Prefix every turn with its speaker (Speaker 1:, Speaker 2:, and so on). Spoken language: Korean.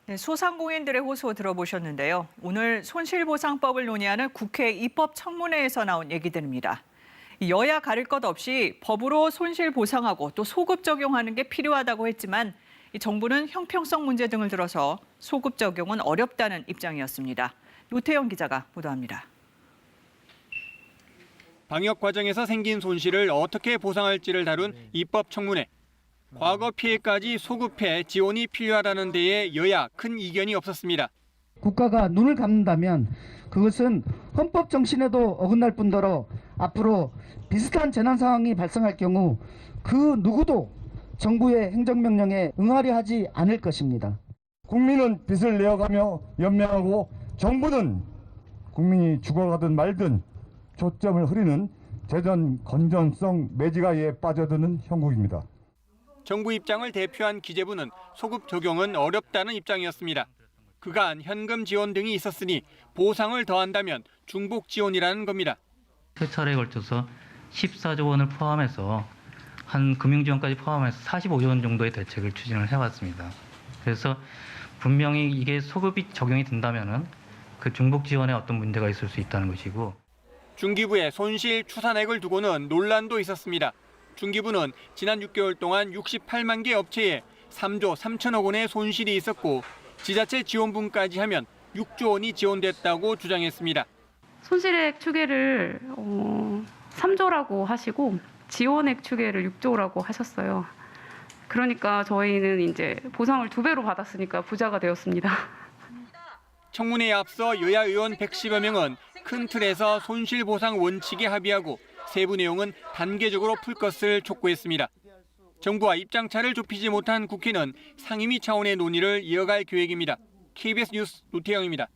Speaker 1: 네, 소상공인들의 호소 들어보셨는데요. 오늘 손실보상법을 논의하는 국회 입법청문회에서 나온 얘기들입니다. 여야 가릴 것 없이 법으로 손실보상하고 또 소급 적용하는 게 필요하다고 했지만 정부는 형평성 문제 등을 들어서 소급 적용은 어렵다는 입장이었습니다. 노태영 기자가 보도합니다.
Speaker 2: 방역 과정에서 생긴 손실을 어떻게 보상할지를 다룬 입법청문회. 과거 피해까지 소급해 지원이 필요하다는 데에 여야 큰 이견이 없었습니다.
Speaker 3: 국가가 눈을 감는다면 그것은 헌법 정신에도 어긋날 뿐더러 앞으로 비슷한 재난 상황이 발생할 경우 그 누구도 정부의 행정명령에 응하려 하지 않을 것입니다.
Speaker 4: 국민은 빚을 내어가며 연명하고 정부는 국민이 죽어가든 말든 초점을 흐리는 재정 건전성 매지가에 빠져드는 형국입니다.
Speaker 2: 정부 입장을 대표한 기재부는 소급 적용은 어렵다는 입장이었습니다. 그간 현금 지원 등이 있었으니 보상을 더한다면 중복 지원이라는 겁니다.
Speaker 5: 세 차례에 걸쳐서 14조 원을 포함해서 한 금융지원까지 포함해서 45조 원 정도의 대책을 추진을 해왔습니다. 그래서 분명히 이게 소급이 적용이 된다면은 그 중복 지원에 어떤 문제가 있을 수 있다는 것이고.
Speaker 2: 중기부의 손실 추산액을 두고는 논란도 있었습니다. 중기부는 지난 6개월 동안 68만 개 업체에 3조 3천억 원의 손실이 있었고 지자체 지원분까지 하면 6조 원이 지원됐다고 주장했습니다.
Speaker 6: 손실액 추계를 3조라고 하시고 지원액 추계를 6조라고 하셨어요. 그러니까 저희는 이제 보상을 2배로 받았으니까 부자가 되었습니다.
Speaker 2: 청문회에 앞서 여야 의원 110여 명은 큰 틀에서 손실보상 원칙에 합의하고 세부 내용은 단계적으로 풀 것을 촉구했습니다. 정부와 입장차를 좁히지 못한 국회는 상임위 차원의 논의를 이어갈 계획입니다. KBS 뉴스 노태영입니다.